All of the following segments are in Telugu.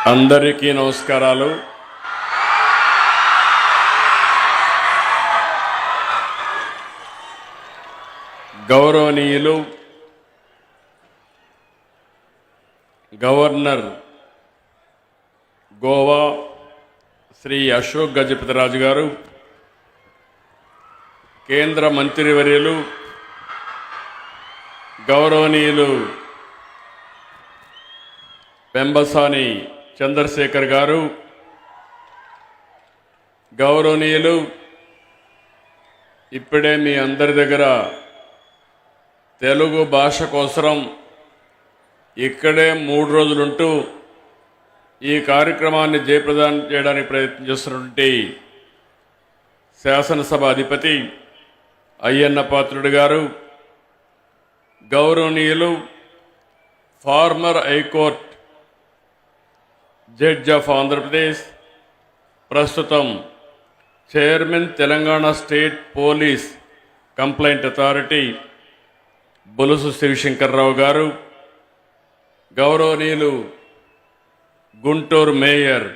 అందరికీ నమస్కారాలు. గౌరవనీయులు గవర్నర్ గోవా శ్రీ అశోక్ గజపతిరాజు గారు, కేంద్ర మంత్రివర్యులు గౌరవనీయులు పెంబసాని చంద్రశేఖర్ గారు, గౌరవనీయులు ఇప్పుడే మీ అందరి దగ్గర తెలుగు భాష కోసం ఇక్కడే 3 రోజులుంటూ ఈ కార్యక్రమాన్ని జయప్రదం చేయడానికి ప్రయత్నం చేస్తున్నటువంటి శాసనసభ అధిపతి అయ్యన్న పాత్రుడు గారు, గౌరవనీయులు former high court judge of Andhra Pradesh, ప్రస్తుతం chairman Telangana state police complaint authority Bolusu Sivasankar Rao garu, గౌరవనీయులు గుంటూరు మేయర్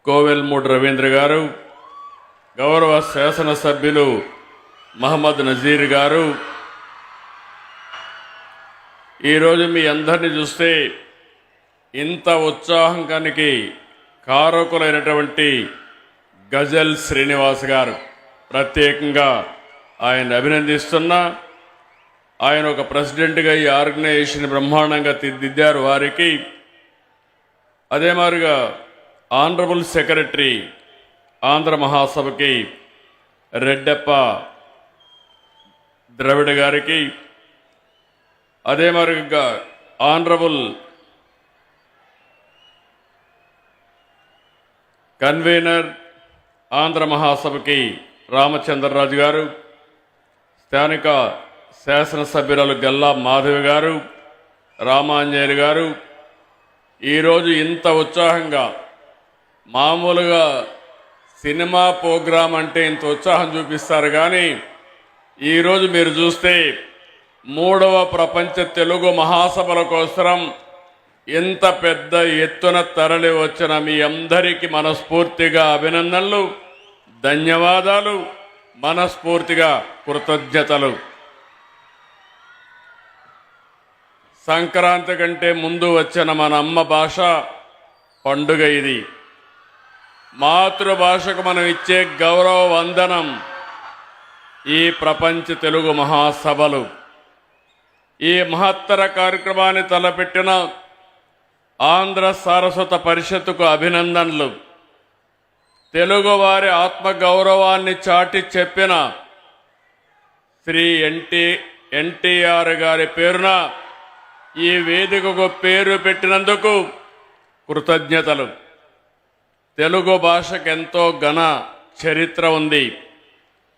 కోవెల్మూడి రవీంద్ర గారు, గౌరవ శాసనసభ్యులు మహమ్మద్ నజీర్ గారు, ఈరోజు మీ అందరినీ చూస్తే ఇంత ఉత్సాహానికి కారకులైనటువంటి గజల్ శ్రీనివాస్ గారు, ప్రత్యేకంగా ఆయన అభినందిస్తున్నా. ఆయన ఒక ప్రెసిడెంట్గా ఈ ఆర్గనైజేషన్ బ్రహ్మాండంగా తీర్చిదిద్దారు. వారికి అదే మాదిరిగా ఆనరబుల్ సెక్రటరీ ఆంధ్ర మహాసభకి రెడ్డప్ప ద్రవిడ గారికి, అదే మాదిరిగా ఆనరబుల్ కన్వీనర్ ఆంధ్ర మహాసభకి రామచంద్రరాజు గారు, స్థానిక శాసనసభ్యురాలు గల్లా మాధవి గారు, రామాంజనేయులు గారు, ఈరోజు ఇంత ఉత్సాహంగా, మామూలుగా సినిమా ప్రోగ్రాం అంటే ఇంత ఉత్సాహం చూపిస్తారు, కానీ ఈరోజు మీరు చూస్తే 3వ ప్రపంచ తెలుగు మహాసభల కోసం ఎంత పెద్ద ఎత్తున తరలి వచ్చిన మీ అందరికీ మనస్ఫూర్తిగా అభినందనలు, ధన్యవాదాలు, మనస్ఫూర్తిగా కృతజ్ఞతలు. సంక్రాంతి కంటే ముందు వచ్చిన మన అమ్మ భాష పండుగ ఇది. మాతృభాషకు మనం ఇచ్చే గౌరవ వందనం ఈ ప్రపంచ తెలుగు మహాసభలు. ఈ మహత్తర కార్యక్రమాన్ని తలపెట్టిన ఆంధ్ర సారస్వత పరిషత్తుకు అభినందనలు. తెలుగువారి ఆత్మగౌరవాన్ని చాటి చెప్పిన శ్రీ ఎన్టీఆర్ గారి పేరున ఈ వేదికకు పేరు పెట్టినందుకు కృతజ్ఞతలు. తెలుగు భాషకు ఎంతో ఘన చరిత్ర ఉంది.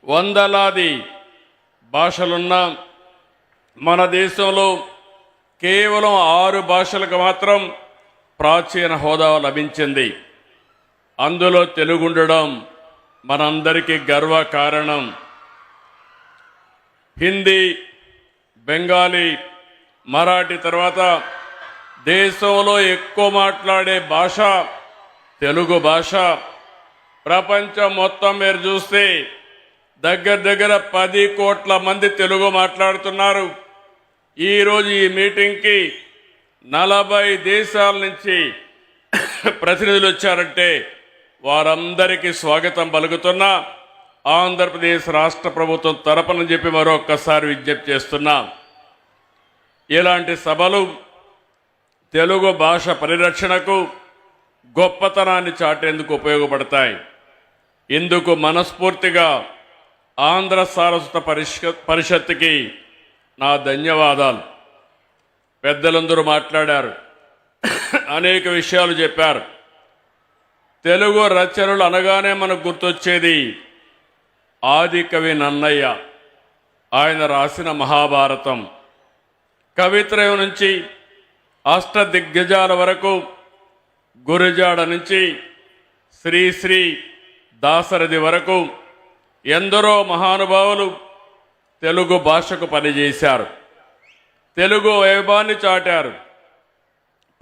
వందలాది భాషలున్న మన దేశంలో కేవలం 6 భాషలకు మాత్రం ప్రాచీన హోదా లభించింది. అందులో తెలుగు ఉండడం మనందరికీ గర్వకారణం. హిందీ, బెంగాలీ, మరాఠీ తర్వాత దేశంలో ఎక్కువ మాట్లాడే భాష తెలుగు భాష. ప్రపంచం మొత్తం మీరు చూస్తే దగ్గర 10 కోట్ల మంది తెలుగు మాట్లాడుతున్నారు. ఈరోజు ఈ మీటింగ్కి 40 దేశాల నుంచి ప్రతినిధులు వచ్చారంటే వారందరికీ స్వాగతం పలుకుతున్నా. ఆంధ్రప్రదేశ్ రాష్ట్ర ప్రభుత్వం తరపున చెప్పి మరొక్కసారి విజ్ఞప్తి చేస్తున్నా, ఇలాంటి సభలు తెలుగు భాష పరిరక్షణకు, గొప్పతనాన్ని చాటేందుకు ఉపయోగపడతాయి. ఇందుకు మనస్ఫూర్తిగా ఆంధ్ర సారస్వత పరిషత్తుకి నా ధన్యవాదాలు. పెద్దలందరూ మాట్లాడారు, అనేక విషయాలు చెప్పారు. తెలుగు రచనలు అనగానే మనకు గుర్తొచ్చేది ఆది కవి నన్నయ్య. ఆయన రాసిన మహాభారతం, కవిత్రయం నుంచి అష్టదిగ్గజాల వరకు, గురజాడ నుంచి శ్రీ దాశరథి వరకు ఎందరో మహానుభావులు తెలుగు భాషకు పనిచేశారు. తెలుగు వైభవాన్ని చాటారు.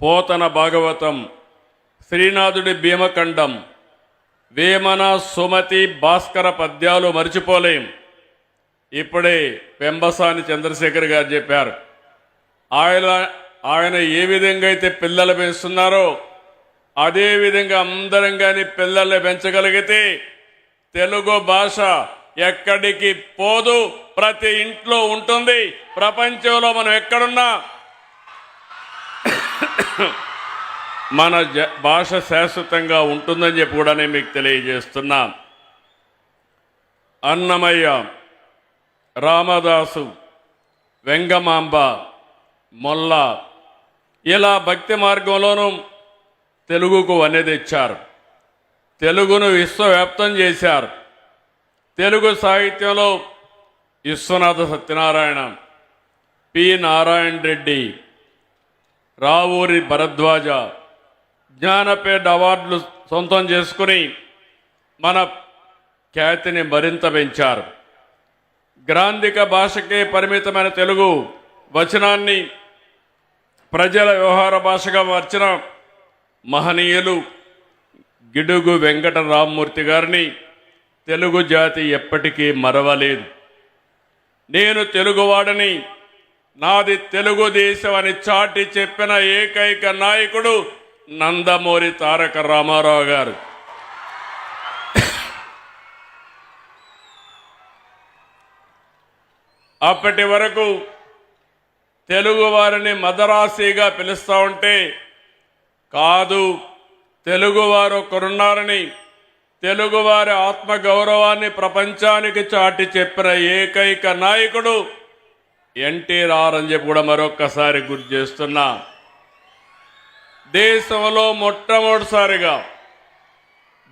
పోతన భాగవతం శ్రీనాథుడి భీమఖండం, వేమన, సుమతి, భాస్కర పద్యాలు మర్చిపోలేం. ఇప్పుడే పెంబసాని చంద్రశేఖర్ గారు చెప్పారు. ఆయన ఏ విధంగా అయితే పిల్లలు పెంచుతున్నారో అదే విధంగా అందరం కానీ పిల్లల్ని పెంచగలిగితే తెలుగు భాష ఎక్కడికి పోదు, ప్రతి ఇంట్లో ఉంటుంది. ప్రపంచంలో మనం ఎక్కడున్నా మన భాష శాశ్వతంగా ఉంటుందని చెప్పి కూడా నేను మీకు తెలియజేస్తున్నా. అన్నమయ్య, రామదాసు, వెంగమాంబ, మొల్ల ఇలా భక్తి మార్గంలోనూ తెలుగుకు వన్నె తెచ్చారు. తెలుగును విశ్వవ్యాప్తం చేశారు. తెలుగు సాహిత్యంలో విశ్వనాథ సత్యనారాయణ, పి నారాయణ రెడ్డి, రావూరి భరద్వాజ జ్ఞానపీఠ అవార్డులు సొంతం చేసుకుని మన ఖ్యాతిని మరింత పెంచారు. గ్రాంధిక భాషకే పరిమితమైన తెలుగు వచనాన్ని ప్రజల వ్యవహార భాషగా మార్చిన మహనీయులు గిడుగు వెంకట రామ్మూర్తి గారిని తెలుగు జాతి ఎప్పటికీ మరవలేదు. నేను తెలుగువాడని, నాది తెలుగుదేశం అని చాటి చెప్పిన ఏకైక నాయకుడు నందమూరి తారక రామారావు గారు. అప్పటి వరకు తెలుగు వారిని మదరాసీగా పిలుస్తూ ఉంటే, కాదు, తెలుగువారు ఒకరున్నారని, తెలుగువారి ఆత్మగౌరవాన్ని ప్రపంచానికి చాటి చెప్పిన ఏకైక నాయకుడు ఎన్టీఆర్ అని చెప్పి కూడా మరొక్కసారి గుర్తు చేస్తున్నా. దేశంలో మొట్టమొదటిసారిగా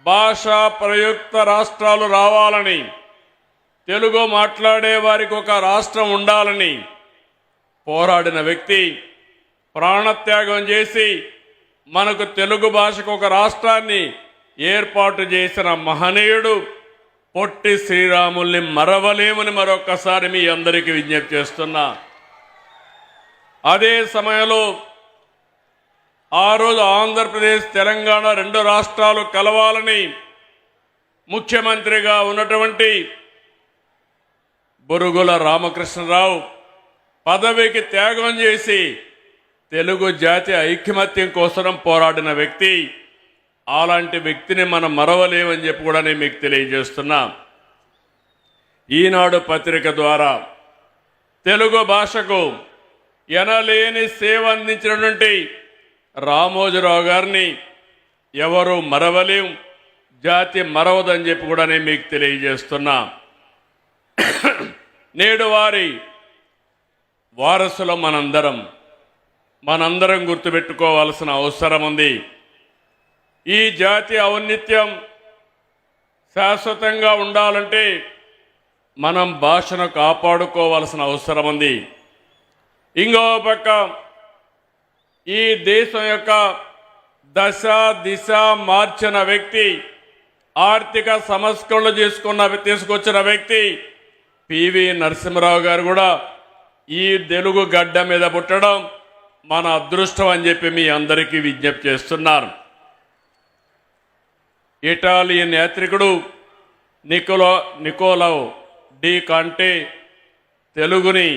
భాషా ప్రయుక్త రాష్ట్రాలు రావాలని, తెలుగు మాట్లాడే వారికి ఒక రాష్ట్రం ఉండాలని పోరాడిన వ్యక్తి, ప్రాణత్యాగం చేసి మనకు తెలుగు భాషకు ఒక రాష్ట్రాన్ని ఏర్పాటు చేసిన మహనీయుడు పొట్టి శ్రీరాముల్ని మరవలేమని మరొక్కసారి మీ అందరికీ విజ్ఞప్తి చేస్తున్నా. అదే సమయంలో ఆ రోజు ఆంధ్రప్రదేశ్, తెలంగాణ రెండు రాష్ట్రాలు కలవాలని ముఖ్యమంత్రిగా ఉన్నటువంటి బురుగుల రామకృష్ణరావు పదవికి త్యాగం చేసి తెలుగు జాతి ఐకమత్యం కోసం పోరాడిన వ్యక్తి. అలాంటి వ్యక్తిని మనం మరవలేమని చెప్పి కూడా నేను మీకు తెలియజేస్తున్నా. ఈనాడు పత్రిక ద్వారా తెలుగు భాషకు ఎనలేని సేవ అందించినటువంటి రామోజీరావు గారిని ఎవరు మరవలేం, జాతి మరవదని చెప్పి కూడా నేను మీకు తెలియజేస్తున్నా. నేడు వారి వారసులు మనందరం గుర్తుపెట్టుకోవాల్సిన అవసరం ఉంది. ఈ జాతి ఔన్నత్యం శాశ్వతంగా ఉండాలంటే మనం భాషను కాపాడుకోవాల్సిన అవసరం ఉంది. ఇంకో పక్క ఈ దేశం యొక్క దశ దిశ మార్చిన వ్యక్తి, ఆర్థిక సంస్కరణలు తీసుకొచ్చిన వ్యక్తి పివి నరసింహారావు గారు కూడా ఈ తెలుగు గడ్డ మీద పుట్టడం మన అదృష్టం అని చెప్పి మీ అందరికీ విజ్ఞప్తి చేస్తున్నారు. ఇటాలియన్ యాత్రికుడు నికోలో డి కాంటే తెలుగుని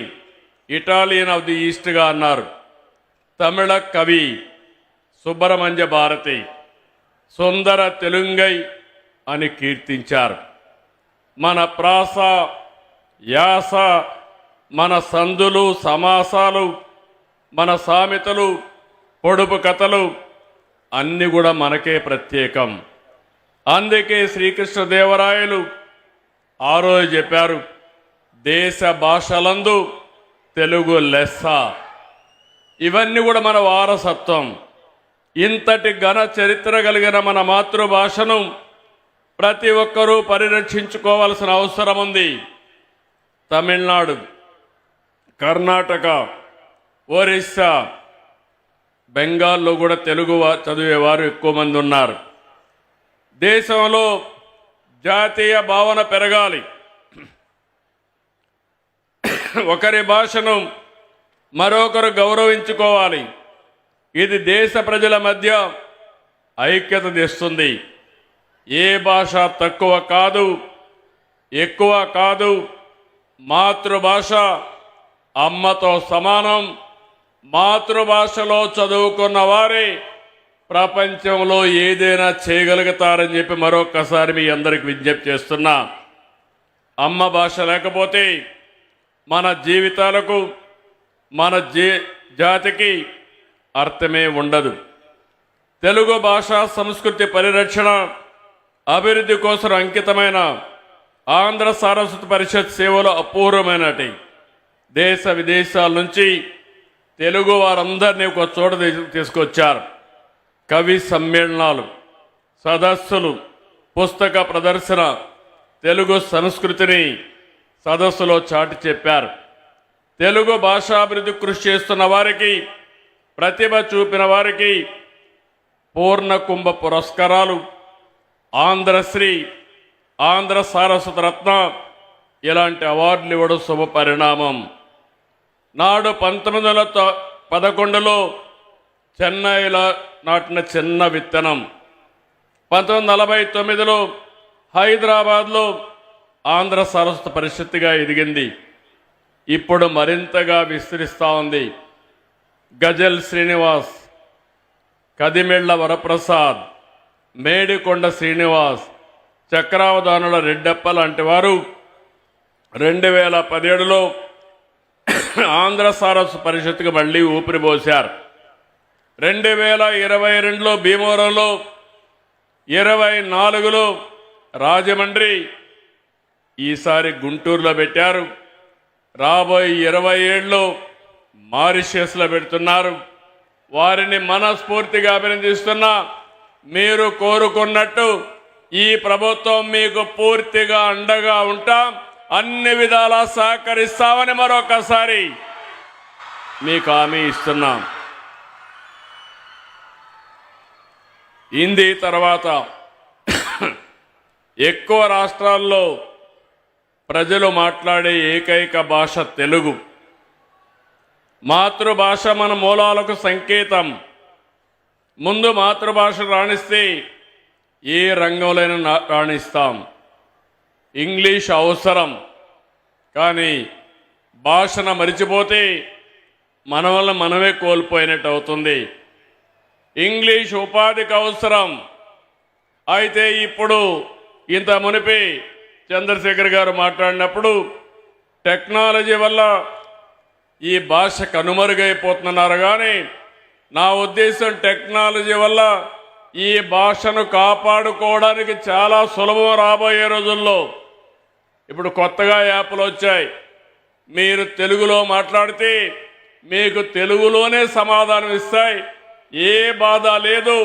ఇటాలియన్ ఆఫ్ ది ఈస్ట్గా అన్నారు. తమిళ కవి సుబ్రహ్మణ్య భారతి సుందర తెలుంగై అని కీర్తించారు. మన ప్రాస, యాస, మన సందులు, సమాసాలు, మన సామెతలు, పొడుపు కథలు అన్నీ కూడా మనకే ప్రత్యేకం. అందుకే శ్రీకృష్ణదేవరాయలు ఆ రోజు చెప్పారు, దేశ భాషలందు తెలుగు లెస్స. ఇవన్నీ కూడా మన వారసత్వం. ఇంతటి ఘన చరిత్ర కలిగిన మన మాతృభాషను ప్రతి ఒక్కరూ పరిరక్షించుకోవాల్సిన అవసరం ఉంది. తమిళనాడు, కర్ణాటక, ఒరిస్సా, బెంగాల్లో కూడా తెలుగు చదివేవారు ఎక్కువ మంది ఉన్నారు. దేశంలో జాతీయ భావన పెరగాలి. ఒకరి భాషను మరొకరు గౌరవించుకోవాలి. ఇది దేశ ప్రజల మధ్య ఐక్యత తెస్తుంది. ఏ భాష తక్కువ కాదు, ఎక్కువ కాదు. మాతృభాష అమ్మతో సమానం. మాతృభాషలో చదువుకున్న వారే ప్రపంచంలో ఏదైనా చేయగలుగుతారని చెప్పి మరొక్కసారి మీ అందరికి విజ్ఞప్తి చేస్తున్నా. అమ్మ భాష లేకపోతే మన జీవితాలకు, మన జాతికి అర్థమే ఉండదు. తెలుగు భాషా సంస్కృతి పరిరక్షణ అభివృద్ధి కోసం అంకితమైన ఆంధ్ర సారస్వత పరిషత్ సేవలు అపూర్వమైనటి. దేశ విదేశాల నుంచి తెలుగు వారందరినీ ఒక చోట తీసుకొచ్చారు. కవి సమ్మేళనాలు, సదస్సులు, పుస్తక ప్రదర్శన, తెలుగు సంస్కృతిని సదస్సులో చాటి చెప్పారు. తెలుగు భాషాభివృద్ధి కృషి చేస్తున్న వారికి, ప్రతిభ చూపిన వారికి పూర్ణ కుంభ పురస్కారాలు, ఆంధ్రశ్రీ, ఆంధ్ర సారస్వత రత్న ఇలాంటి అవార్డులు ఇవ్వడం శుభ పరిణామం. నాడు 1911లో చెన్నైలో నాటిన చిన్న విత్తనం 1949లో హైదరాబాద్లో ఆంధ్ర సారస్వత పరిషత్తుగా ఎదిగింది. ఇప్పుడు మరింతగా విస్తరిస్తూ ఉంది. గజల్ శ్రీనివాస్, కదిమెళ్ల వరప్రసాద్, మేడికొండ శ్రీనివాస్, చక్రావధానుల రెడ్డప్ప లాంటి వారు 2017లో ఆంధ్ర సారస్వత పరిషత్తుకు మళ్ళీ ఊపిరిపోశారు. 2022లో భీమవరంలో, 24లో రాజమండ్రి, ఈసారి గుంటూరులో పెట్టారు. రాబోయే 27లో మారిషస్లో పెడుతున్నారు. వారిని మనస్ఫూర్తిగా అభినందిస్తున్నా. మీరు కోరుకున్నట్టు ఈ ప్రభుత్వం మీకు పూర్తిగా అండగా ఉంటాం, అన్ని విధాలా సహకరిస్తామని మరొకసారి మీకు హామీ ఇస్తున్నాం. హిందీ తర్వాత ఎక్కువ రాష్ట్రాల్లో ప్రజలు మాట్లాడే ఏకైక భాష తెలుగు. మాతృభాష మన మూలాలకు సంకేతం. ముందు మాతృభాష రాణిస్తే ఏ రంగంలోనైనా రాణిస్తాం. ఇంగ్లీష్ అవసరం, కానీ భాషను మరిచిపోతే మన వల్ల మనమే కోల్పోయినట్టు అవుతుంది. ఇంగ్లీష్ ఉపాధికి అవసరం. అయితే ఇప్పుడు ఇంత మునిపి చంద్రశేఖర్ గారు మాట్లాడినప్పుడు టెక్నాలజీ వల్ల ఈ భాష కనుమరుగైపోతున్నారు. కానీ నా ఉద్దేశం టెక్నాలజీ వల్ల ఈ భాషను కాపాడుకోవడానికి చాలా సులభం. రాబోయే రోజుల్లో ఇప్పుడు కొత్తగా యాప్లు వచ్చాయి. మీరు తెలుగులో మాట్లాడితే మీకు తెలుగులోనే సమాధానం ఇస్తాయి. ఏ బాధ లేదు.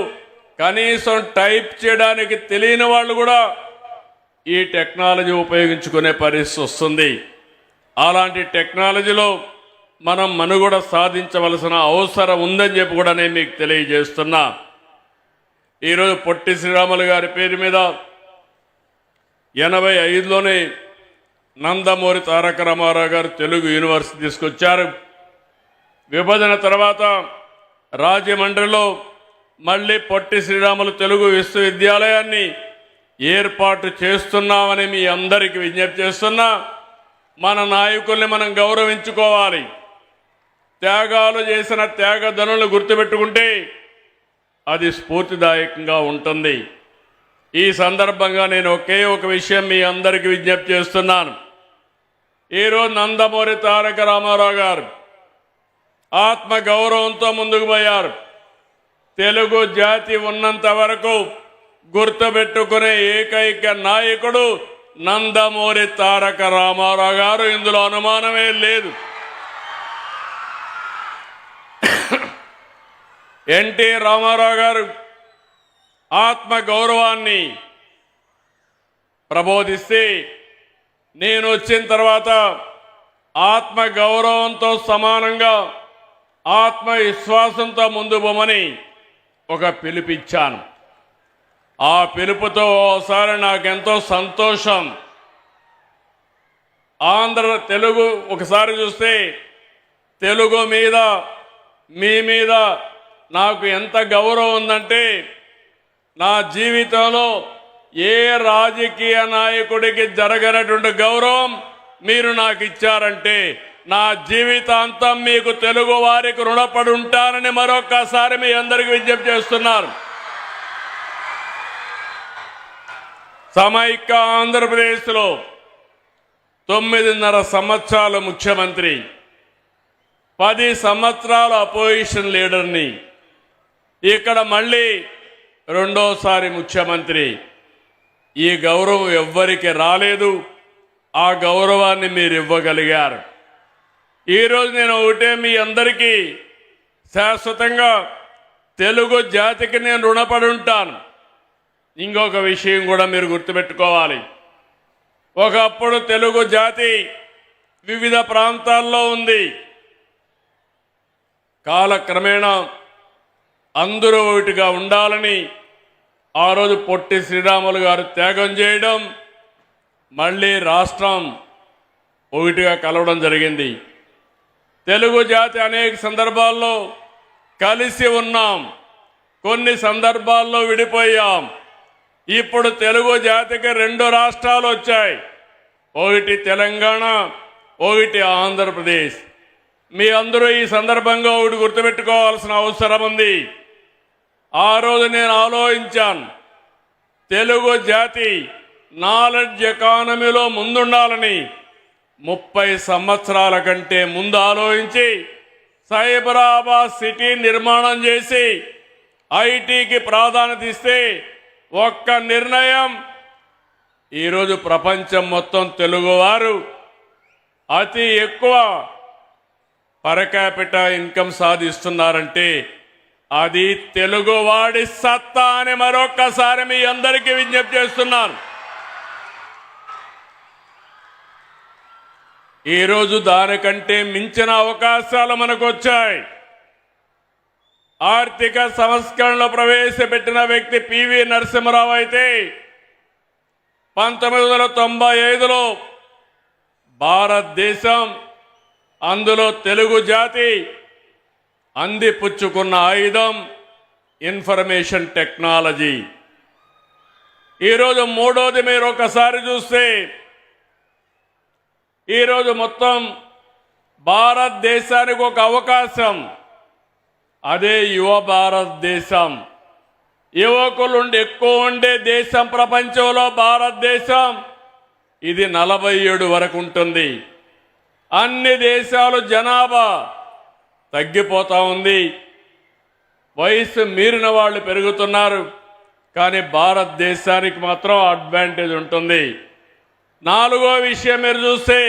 కనీసం టైప్ చేయడానికి తెలియని వాళ్ళు కూడా ఈ టెక్నాలజీ ఉపయోగించుకునే పరిస్థితి వస్తుంది. అలాంటి టెక్నాలజీలో మనం మనుగడ సాధించవలసిన అవసరం ఉందని చెప్పి కూడా నేను మీకు తెలియజేస్తున్నా. ఈరోజు పొట్టి శ్రీరాములు గారి పేరు మీద 85లోనే నందమూరి తారక రామారావు గారు తెలుగు యూనివర్సిటీ తీసుకొచ్చారు. విభజన తర్వాత రాజమండ్రిలో మళ్ళీ పొట్టి శ్రీరాములు తెలుగు విశ్వవిద్యాలయాన్ని ఏర్పాటు చేస్తున్నామని మీ అందరికీ విజ్ఞప్తి చేస్తున్నా. మన నాయకుల్ని మనం గౌరవించుకోవాలి. త్యాగాలు చేసిన త్యాగధనులను గుర్తుపెట్టుకుంటే అది స్ఫూర్తిదాయకంగా ఉంటుంది. ఈ సందర్భంగా నేను ఒకే ఒక విషయం మీ అందరికీ విజ్ఞప్తి చేస్తున్నాను. ఈరోజు నందమూరి తారక రామారావు గారు ఆత్మ గౌరవంతో ముందుకు పోయారు. తెలుగు జాతి ఉన్నంత వరకు గుర్తుపెట్టుకునే ఏకైక నాయకుడు నందమూరి తారక రామారావు గారు. ఇందులో అనుమానమే లేదు. ఎన్టీ రామారావు గారు ఆత్మ గౌరవాన్ని ప్రబోధిస్తే, నేను వచ్చిన తర్వాత ఆత్మ గౌరవంతో సమానంగా ఆత్మవిశ్వాసంతో ముందు పోమని ఒక పిలుపిచ్చాను. ఆ పిలుపుతో ఓసారి నాకెంతో సంతోషం. తెలుగు ఒకసారి చూస్తే తెలుగు మీద, మీ మీద నాకు ఎంత గౌరవం ఉందంటే నా జీవితంలో ఏ రాజకీయ నాయకుడికి జరగనటువంటి గౌరవం మీరు నాకు ఇచ్చారంటే నా జీవితాంతం మీకు తెలుగు వారికి రుణపడి ఉంటానని మరొక్కసారి మీ అందరికీ విజ్ఞప్తి చేస్తున్నారు. సమైక్య ఆంధ్రప్రదేశ్లో 9.5 సంవత్సరాలు ముఖ్యమంత్రి, 10 సంవత్సరాలు అపోజిషన్ లీడర్ని, ఇక్కడ మళ్ళీ రెండోసారి ముఖ్యమంత్రి. ఈ గౌరవం ఎవ్వరికి రాలేదు. ఆ గౌరవాన్ని మీరు ఇవ్వగలిగారు. ఈరోజు నేను ఒకటే మీ అందరికీ శాశ్వతంగా తెలుగు జాతికి నేను రుణపడి ఉంటాను. ఇంకొక విషయం కూడా మీరు గుర్తుపెట్టుకోవాలి. ఒకప్పుడు తెలుగు జాతి వివిధ ప్రాంతాల్లో ఉంది. కాలక్రమేణా అందరూ ఒకటిగా ఉండాలని ఆ రోజు పొట్టి శ్రీరాములు గారు త్యాగం చేయడం, మళ్ళీ రాష్ట్రం ఒకటిగా కలవడం జరిగింది. తెలుగు జాతి అనేక సందర్భాల్లో కలిసి ఉన్నాం, కొన్ని సందర్భాల్లో విడిపోయాం. ఇప్పుడు తెలుగు జాతికి 2 రాష్ట్రాలు వచ్చాయి, ఒకటి తెలంగాణ, ఒకటి ఆంధ్రప్రదేశ్. మీ అందరూ ఈ సందర్భంగా ఒకటి గుర్తుపెట్టుకోవాల్సిన అవసరం ఉంది. ఆ రోజు నేను ఆలోచించాను, తెలుగు జాతి నాలెడ్జ్ ఎకానమీలో ముందుండాలని 30 సంవత్సరాల కంటే ముందు ఆలోచించి సైబరాబాద్ సిటీ నిర్మాణం చేసి ఐటీకి ప్రాధాన్యత ఇస్తే ఒక్క నిర్ణయం ఈరోజు ప్రపంచం మొత్తం తెలుగువారు అతి ఎక్కువ పర్ క్యాపిటా ఇన్కమ్ సాధిస్తున్నారంటే అది తెలుగువాడి సత్తా అని మరొక్కసారి మీ అందరికీ విజ్ఞప్తి చేస్తున్నాను. ఈరోజు దానికంటే మించిన అవకాశాలు మనకు వచ్చాయి. ఆర్థిక సంస్కరణలు ప్రవేశపెట్టిన వ్యక్తి పివి నరసింహరావు అయితే 1995లో భారతదేశం, అందులో తెలుగు జాతి అందిపుచ్చుకున్న ఆయుధం ఇన్ఫర్మేషన్ టెక్నాలజీ. ఈరోజు మూడోది మీరు ఒకసారి చూస్తే ఈరోజు మొత్తం భారతదేశానికి ఒక అవకాశం, అదే యువ భారతదేశం. యువకులు ఎక్కువ ఉండే దేశం ప్రపంచంలో భారతదేశం. ఇది 47 వరకు ఉంటుంది. అన్ని దేశాలు జనాభా తగ్గిపోతా ఉంది, వయసు మీరిన వాళ్ళు పెరుగుతున్నారు. కానీ భారతదేశానికి మాత్రం అడ్వాంటేజ్ ఉంటుంది. 4వ విషయం మీరు చూస్తే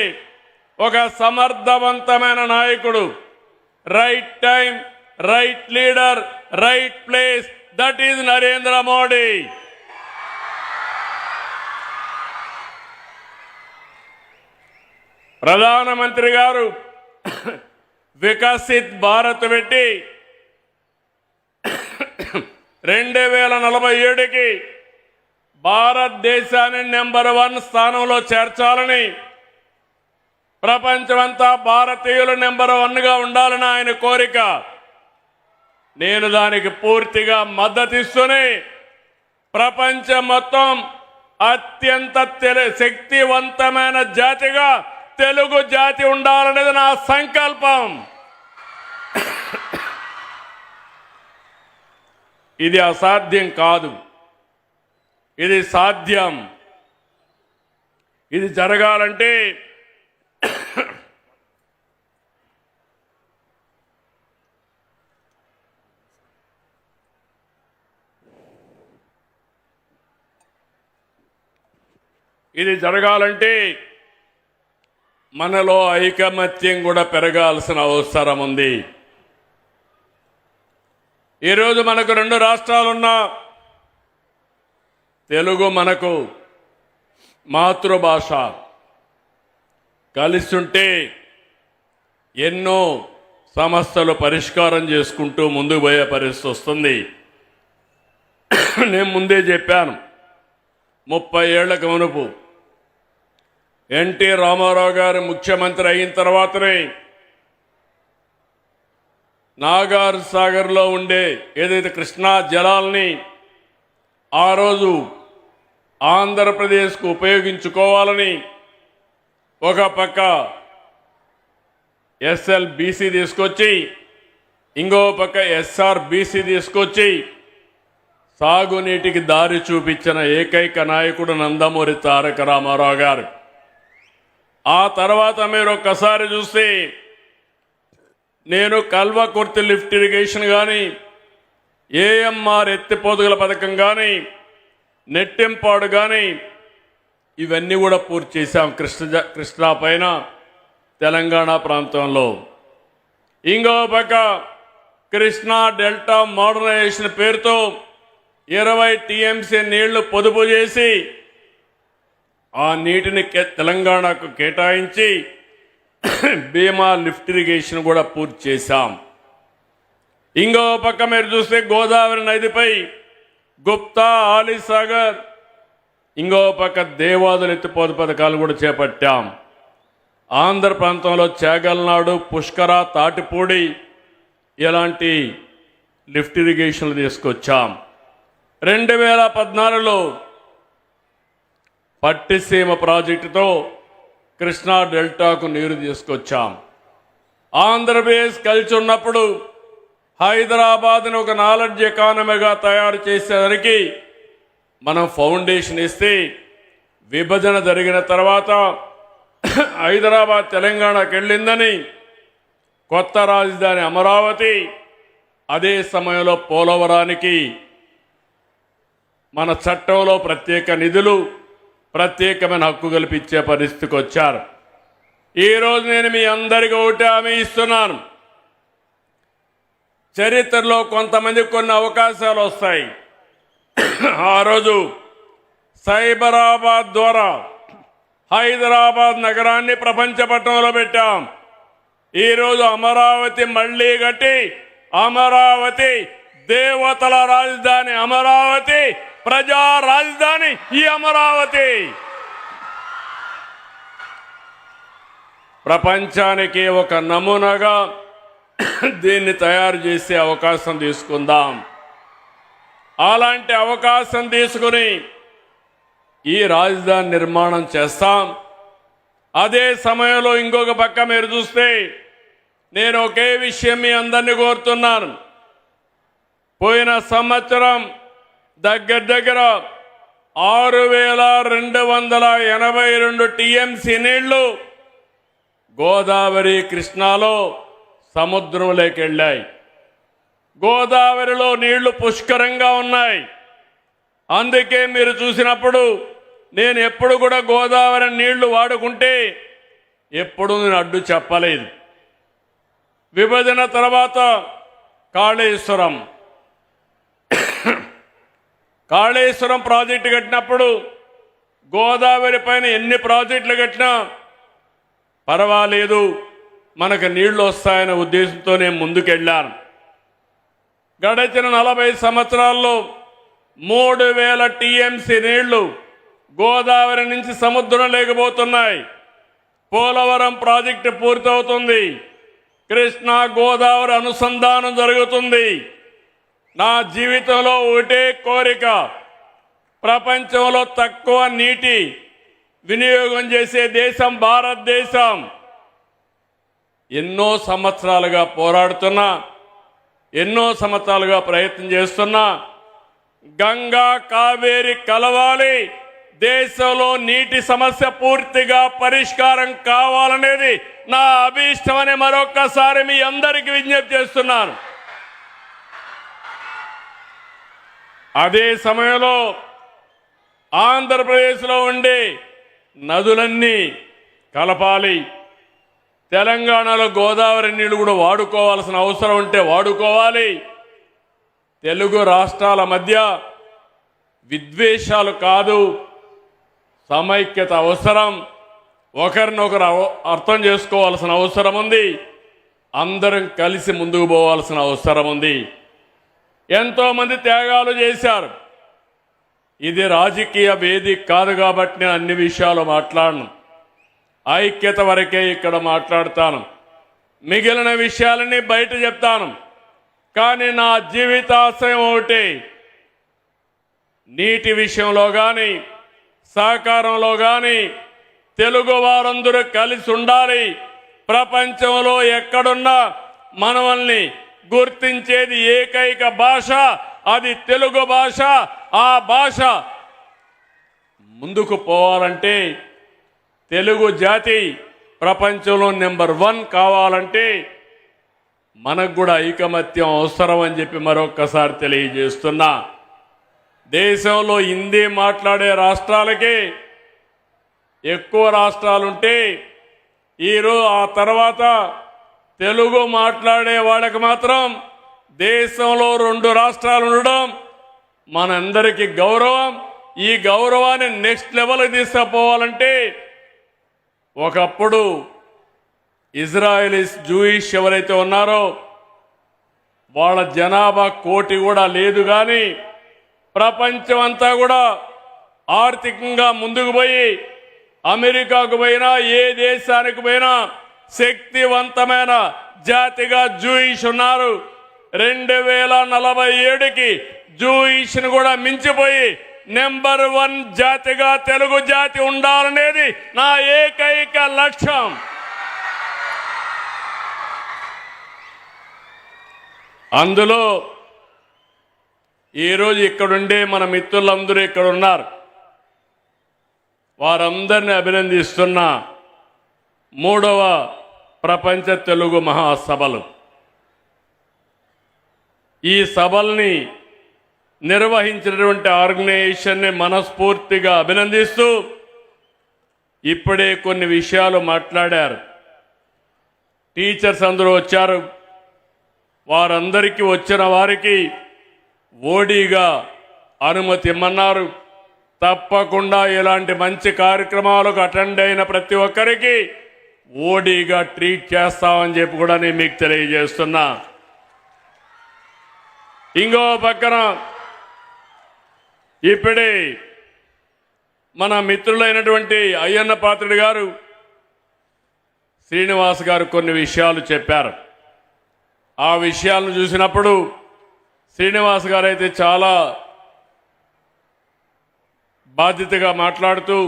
ఒక సమర్థవంతమైన నాయకుడు, right time, right leader, right place, that is Narendra Modi. ప్రధానమంత్రి గారు వికసిత్ భారత్ పెట్టి 2047కి భారతదేశాన్ని నెంబర్ 1 స్థానంలో చేర్చాలని, ప్రపంచమంతా భారతీయులు నెంబర్ 1గా ఉండాలని ఆయన కోరిక. నేను దానికి పూర్తిగా మద్దతిస్తూనే ప్రపంచం మొత్తం అత్యంత శక్తివంతమైన జాతిగా తెలుగు జాతి ఉండాలనేది నా సంకల్పం. ఇది అసాధ్యం కాదు, ఇది సాధ్యం. ఇది జరగాలంటే మనలో ఐకమత్యం కూడా పెరగాల్సిన అవసరం ఉంది. ఈరోజు మనకు 2 రాష్ట్రాలున్నా తెలుగు మనకు మాతృభాష. కలిసుంటే ఎన్నో సమస్యలు పరిష్కారం చేసుకుంటూ ముందుకు పోయే పరిస్థితి వస్తుంది. నేను ముందే చెప్పాను, 30 ఏళ్లకు మునుపు ఎన్టీ రామారావు గారు ముఖ్యమంత్రి అయిన తర్వాతనే నాగార్ సాగర్లో ఉండే ఏదైతే కృష్ణా జలాల్ని ఆ రోజు ఆంధ్రప్రదేశ్కు ఉపయోగించుకోవాలని ఒక పక్క ఎస్ఎల్బీసీ తీసుకొచ్చి ఇంకో పక్క ఎస్ఆర్బీసీ తీసుకొచ్చి సాగునీటికి దారి చూపించిన ఏకైక నాయకుడు నందమూరి తారక రామారావు గారు. ఆ తర్వాత మీరు ఒక్కసారి చూస్తే నేను కల్వకుర్తి లిఫ్ట్ ఇరిగేషన్ కానీ, ఏఎంఆర్ ఎత్తిపోతుగల పథకం కానీ, నెట్టింపాడు కానీ ఇవన్నీ కూడా పూర్తి చేశాం కృష్ణా పైన తెలంగాణ ప్రాంతంలో. ఇంకో పక్క కృష్ణా డెల్టా మోడర్నైజేషన్ పేరుతో 20 టీఎంసీ నీళ్లు పొదుపు చేసి ఆ నీటిని తెలంగాణకు కేటాయించి భీమా లిఫ్ట్ ఇరిగేషన్ కూడా పూర్తి చేశాం. ఇంకో పక్క మీరు చూస్తే గోదావరి నదిపై గుప్తా, ఆలీసాగర్, ఇంకో పక్క దేవాదులు ఎత్తిపోత పథకాలు కూడా చేపట్టాం. ఆంధ్ర ప్రాంతంలో చేగల్నాడు, పుష్కర, తాటిపూడి ఇలాంటి లిఫ్ట్ ఇరిగేషన్లు తీసుకొచ్చాం. 2014లో పట్టిసీమ ప్రాజెక్టుతో కృష్ణా డెల్టాకు నీరు తీసుకొచ్చాం. ఆంధ్రప్రదేశ్ కలిసి ఉన్నప్పుడు హైదరాబాద్ని ఒక నాలెడ్జ్ ఎకానమీగా తయారు చేసేసరికి మనం ఫౌండేషన్ ఇస్తే, విభజన జరిగిన తర్వాత హైదరాబాద్ తెలంగాణకు వెళ్ళిందని కొత్త రాజధాని అమరావతి, అదే సమయంలో పోలవరానికి మన చట్టంలో ప్రత్యేక నిధులు, ప్రత్యేకమైన హక్కు కల్పించే పరిస్థితికి వచ్చారు. ఈరోజు నేను మీ అందరికీ ఒకటి హామీ ఇస్తున్నాను. చరిత్రలో కొంతమందికి కొన్ని అవకాశాలు వస్తాయి. ఆ రోజు సైబరాబాద్ ద్వారా హైదరాబాద్ నగరాన్ని ప్రపంచ పట్టణంలో పెట్టాం. ఈరోజు అమరావతి మళ్లీ కట్టి, అమరావతి దేవతల రాజధాని, అమరావతి ప్రజా రాజధాని ఈ అమరావతి. ప్రపంచానికి ఒక నమూనాగా దీన్ని తయారు చేసే అవకాశం తీసుకుందాం. అలాంటి అవకాశం తీసుకుని ఈ రాజధాని నిర్మాణం చేస్తాం. అదే సమయంలో ఇంకొక పక్క మీరు చూస్తే నేను ఒకే విషయం మీ అందరినీ కోరుతున్నాను. పోయిన సంవత్సరం దగ్గర 6,282 టీఎంసీ నీళ్లు గోదావరి, కృష్ణాలో సముద్రంలోకి వెళ్ళాయి. గోదావరిలో నీళ్లు పుష్కరంగా ఉన్నాయి. అందుకే మీరు చూసినప్పుడు నేను ఎప్పుడు కూడా గోదావరి నీళ్లు వాడుకుంటే ఎప్పుడు నేను అడ్డు చెప్పలేదు. విభజన తర్వాత కాళేశ్వరం ప్రాజెక్టు కట్టినప్పుడు గోదావరి పైన ఎన్ని ప్రాజెక్టులు కట్టినా పర్వాలేదు, మనకు నీళ్లు వస్తాయనే ఉద్దేశంతో నేను ముందుకెళ్ళాను. గడిచిన 40 సంవత్సరాల్లో 3,000 టీఎంసీ నీళ్లు గోదావరి నుంచి సముద్రం లేకపోతున్నాయి. పోలవరం ప్రాజెక్టు పూర్తవుతుంది. కృష్ణా గోదావరి అనుసంధానం జరుగుతుంది. నా జీవితంలో ఒకటే కోరిక, ప్రపంచంలో తక్కువ నీటి వినియోగం చేసే దేశం భారతదేశం. ఎన్నో సంవత్సరాలుగా పోరాడుతున్నా, ఎన్నో సంవత్సరాలుగా ప్రయత్నం చేస్తున్నా, గంగా కావేరి కలవాలి, దేశంలో నీటి సమస్య పూర్తిగా పరిష్కారం కావాలనేది నా అభీష్టమని మరొక్కసారి మీ అందరికీ విజ్ఞప్తి చేస్తున్నాను. అదే సమయంలో ఆంధ్రప్రదేశ్లో ఉండే నదులన్నీ కలపాలి. తెలంగాణలో గోదావరి నీళ్లు కూడా వాడుకోవాల్సిన అవసరం ఉంటే వాడుకోవాలి. తెలుగు రాష్ట్రాల మధ్య విద్వేషాలు కాదు, సమైక్యత అవసరం. ఒకరినొకరు అర్థం చేసుకోవాల్సిన అవసరం ఉంది. అందరం కలిసి ముందుకు పోవాల్సిన అవసరం ఉంది. ఎంతోమంది త్యాగాలు చేశారు. ఇది రాజకీయ వేదిక కాదు కాబట్టి నేను అన్ని విషయాలు మాట్లాడను. ఐక్యత వరకే ఇక్కడ మాట్లాడతాను. మిగిలిన విషయాలన్నీ బయట చెప్తాను. కానీ నా జీవితాశయం ఒకటి, నీటి విషయంలో కానీ సహకారంలో కానీ తెలుగు వారందరూ కలిసి ఉండాలి. ప్రపంచంలో ఎక్కడున్నా మనల్ని గుర్తించేది ఏకైక భాష, అది తెలుగు భాష. ఆ భాష ముందుకు పోవాలంటే, తెలుగు జాతి ప్రపంచంలో నెంబర్ 1 కావాలంటే మనకు కూడా ఐకమత్యం అవసరం అని చెప్పి మరొక్కసారి తెలియజేస్తున్నా. దేశంలో హిందీ మాట్లాడే రాష్ట్రాలకి ఎక్కువ రాష్ట్రాలుంటే ఈరోజు ఆ తర్వాత తెలుగు మాట్లాడే వాళ్ళకి మాత్రం దేశంలో 2 రాష్ట్రాలు ఉండడం మనందరికీ గౌరవం. ఈ గౌరవాన్ని నెక్స్ట్ లెవెల్కి తీసుకుపోవాలంటే, ఒకప్పుడు ఇజ్రాయలీస్ జూయిష్ ఎవరైతే ఉన్నారో వాళ్ళ జనాభా 1 కోటి కూడా లేదు, కానీ ప్రపంచం అంతా కూడా ఆర్థికంగా ముందుకు పోయి అమెరికాకు పోయినా ఏ దేశానికి పోయినా శక్తివంతమైన జాతిగా జూయిష్ ఉన్నారు. 2047కి జూయిష్ను కూడా మించిపోయి నెంబర్ 1 జాతిగా తెలుగు జాతి ఉండాలనేది నా ఏకైక లక్ష్యం. అందులో ఈరోజు ఇక్కడుండే మన మిత్రులందరూ ఇక్కడ ఉన్నారు. వారందరినీ అభినందిస్తున్న 3వ ప్రపంచ తెలుగు మహాసభలు. ఈ సభల్ని నిర్వహించినటువంటి ఆర్గనైజేషన్ని మనస్ఫూర్తిగా అభినందిస్తూ, ఇప్పుడే కొన్ని విషయాలు మాట్లాడారు. టీచర్స్ అందరూ వచ్చారు. వారందరికీ వచ్చిన వారికి ఓడీగా అనుమతి ఇమ్మన్నారు. తప్పకుండా ఇలాంటి మంచి కార్యక్రమాలకు అటెండ్ అయిన ప్రతి ఒక్కరికి ఓడీగా ట్రీట్ చేస్తామని చెప్పి కూడా నేను మీకు తెలియజేస్తున్నా. ఇంకో పక్కన ఇప్పుడే మన మిత్రులైనటువంటి అయ్యన్న పాత్రుడు గారు, శ్రీనివాస్ గారు కొన్ని విషయాలు చెప్పారు. ఆ విషయాలను చూసినప్పుడు శ్రీనివాస్ గారు అయితే చాలా బాధ్యతగా మాట్లాడుతూ,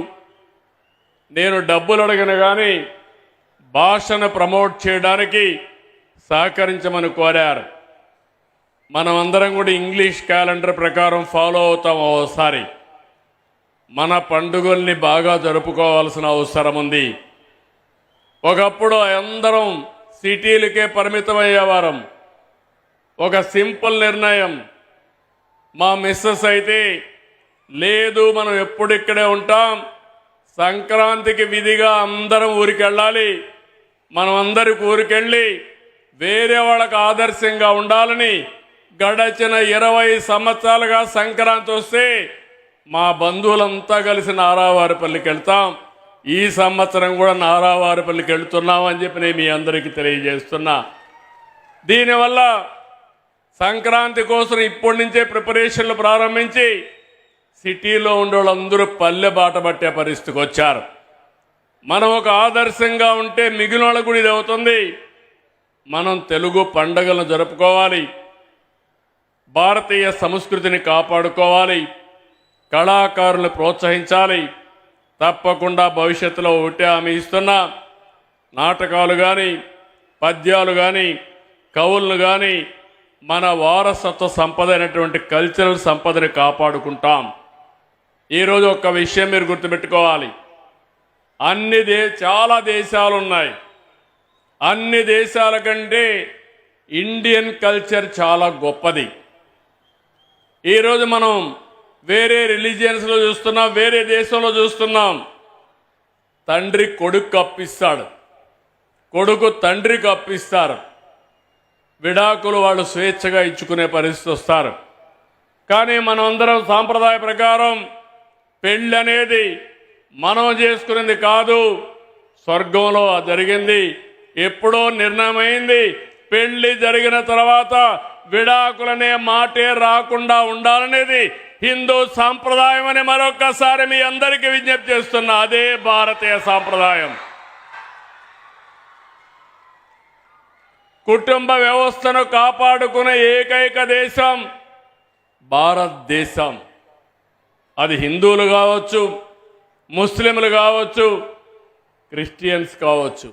నేను డబ్బులు అడగను కానీ భాషను ప్రమోట్ చేయడానికి సహకరించమని కోరారు. మనమందరం కూడా ఇంగ్లీష్ క్యాలెండర్ ప్రకారం ఫాలో అవుతాం. ఓసారి మన పండుగల్ని బాగా జరుపుకోవాల్సిన అవసరం ఉంది. ఒకప్పుడు అందరం సిటీలకే పరిమితమయ్యేవారం. ఒక సింపుల్ నిర్ణయం, మా మిస్సెస్ అయితే లేదు మనం ఎప్పుడు ఇక్కడే ఉంటాం, సంక్రాంతికి విధిగా అందరం ఊరికి వెళ్ళాలి, మనం అందరికి ఊరికెళ్ళి వేరే వాళ్ళకి ఆదర్శంగా ఉండాలని గడచిన 20 సంవత్సరాలుగా సంక్రాంతి వస్తే మా బంధువులంతా కలిసి నారావారిపల్లికి వెళ్తాం. ఈ సంవత్సరం కూడా నారావారిపల్లికి వెళ్తున్నామని చెప్పి నేను మీ అందరికీ తెలియజేస్తున్నా. దీనివల్ల సంక్రాంతి కోసం ఇప్పటి నుంచే ప్రిపరేషన్లు ప్రారంభించి సిటీలో ఉండే వాళ్ళందరూ పల్లె బాట పట్టే పరిస్థితికి వచ్చారు. మనం ఒక ఆదర్శంగా ఉంటే మిగిలిన వాళ్ళకు కూడా ఇది అవుతుంది. మనం తెలుగు పండుగలను జరుపుకోవాలి, భారతీయ సంస్కృతిని కాపాడుకోవాలి, కళాకారులను ప్రోత్సహించాలి. తప్పకుండా భవిష్యత్తులో ఒకటే హామీ ఇస్తున్నా, నాటకాలు కానీ పద్యాలు కానీ కవులను కానీ మన వారసత్వ సంపద అయినటువంటి కల్చరల్ సంపదని కాపాడుకుంటాం. ఈరోజు ఒక్క విషయం మీరు గుర్తుపెట్టుకోవాలి, చాలా దేశాలు ఉన్నాయి. అన్ని దేశాల కంటే ఇండియన్ కల్చర్ చాలా గొప్పది. ఈరోజు మనం వేరే రిలీజియన్స్లో చూస్తున్నాం, వేరే దేశంలో చూస్తున్నాం. తండ్రి కొడుకు అప్పిస్తాడు, కొడుకు తండ్రికి అప్పిస్తారు, విడాకులు వాళ్ళు స్వేచ్ఛగా ఇచ్చుకునే పరిస్థితి వస్తారు. కానీ మనం అందరం సాంప్రదాయ ప్రకారం పెళ్ళి అనేది మనం చేసుకునేది కాదు, స్వర్గంలో జరిగింది, ఎప్పుడో నిర్ణయమైంది. పెళ్లి జరిగిన తర్వాత విడాకులనే మాటే రాకుండా ఉండాలనేది హిందూ సాంప్రదాయం అని మరొక్కసారి మీ అందరికీ విజ్ఞప్తి చేస్తున్నా. అదే భారతీయ సాంప్రదాయం. కుటుంబ వ్యవస్థను కాపాడుకునే ఏకైక దేశం భారతదేశం. అది హిందువులు కావచ్చు, ముస్లింలు కావచ్చు, క్రిస్టియన్స్ కావచ్చు.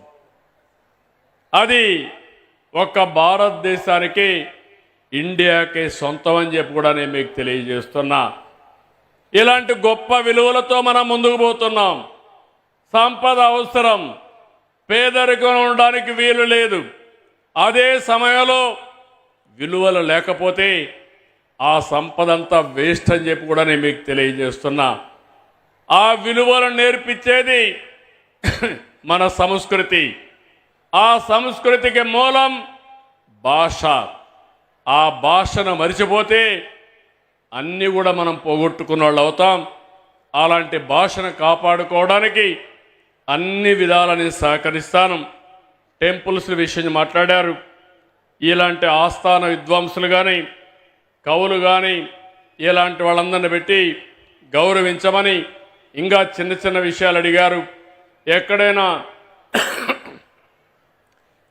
అది ఒక్క భారతదేశానికి, ఇండియాకి సొంతం అని చెప్పి కూడా నేను మీకు తెలియజేస్తున్నా. ఇలాంటి గొప్ప విలువలతో మనం ముందుకు పోతున్నాం. సంపద అవసరం, పేదరికం ఉండడానికి వీలు లేదు. అదే సమయంలో విలువలు లేకపోతే ఆ సంపద అంతా వేస్ట్ అని చెప్పి కూడా నేను మీకు తెలియజేస్తున్నా. ఆ విలువలను నేర్పించేది మన సంస్కృతి. ఆ సంస్కృతికి మూలం భాష. ఆ భాషను మరిచిపోతే అన్నీ కూడా మనం పోగొట్టుకున్న వాళ్ళు అవుతాం. అలాంటి భాషను కాపాడుకోవడానికి అన్ని విధాలని సహకరిస్తాను. టెంపుల్స్ విషయం మాట్లాడారు. ఇలాంటి ఆస్థాన విద్వాంసులు కానీ, కవులు కానీ, ఇలాంటి వాళ్ళందరిని పెట్టి గౌరవించమని, ఇంకా చిన్న చిన్న విషయాలు అడిగారు. ఎక్కడైనా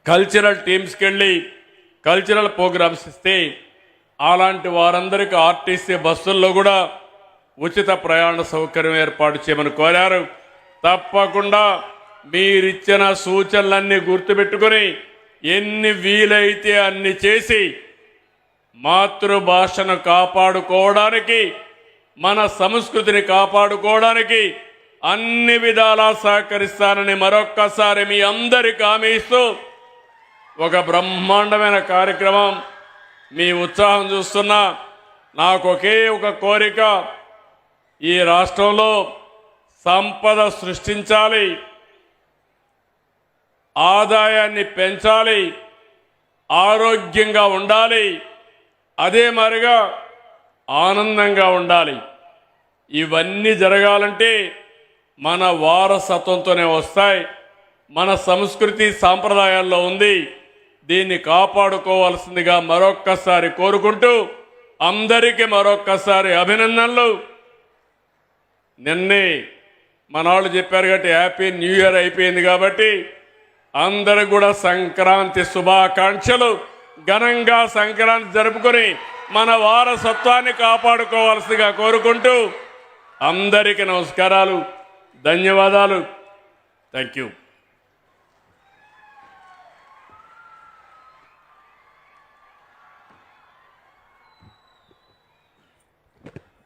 కల్చరల్ టీమ్స్కి వెళ్ళి కల్చరల్ ప్రోగ్రామ్స్ ఇస్తే అలాంటి వారందరికీ ఆర్టీసీ బస్సుల్లో కూడా ఉచిత ప్రయాణ సౌకర్యం ఏర్పాటు చేయమని కోరారు. తప్పకుండా మీరిచ్చిన సూచనలన్నీ గుర్తుపెట్టుకొని ఎన్ని వీలైతే అన్ని చేసి మాతృభాషను కాపాడుకోవడానికి, మన సంస్కృతిని కాపాడుకోవడానికి అన్ని విధాలా సహకరిస్తానని మరొక్కసారి మీ అందరికీ హామీ ఇస్తూ, ఒక బ్రహ్మాండమైన కార్యక్రమం. మీ ఉత్సాహం చూస్తున్నా నాకు ఒకే ఒక కోరిక, ఈ రాష్ట్రంలో సంపద సృష్టించాలి, ఆదాయాన్ని పెంచాలి, ఆరోగ్యంగా ఉండాలి, అదే మరిగా ఆనందంగా ఉండాలి. ఇవన్నీ జరగాలంటే మన వారసత్వంతోనే వస్తాయి. మన సంస్కృతి సాంప్రదాయాల్లో ఉంది. దీన్ని కాపాడుకోవాల్సిందిగా మరొక్కసారి కోరుకుంటూ, అందరికీ మరొక్కసారి అభినందనలు. నిన్నే మనవాళ్ళు చెప్పారు కాబట్టి హ్యాపీ న్యూ ఇయర్ అయిపోయింది కాబట్టి అందరికి కూడా సంక్రాంతి శుభాకాంక్షలు. ఘనంగా సంక్రాంతి జరుపుకొని మన వారసత్వాన్ని కాపాడుకోవాల్సిందిగా కోరుకుంటూ అందరికీ నమస్కారాలు, ధన్యవాదాలు. Thank you.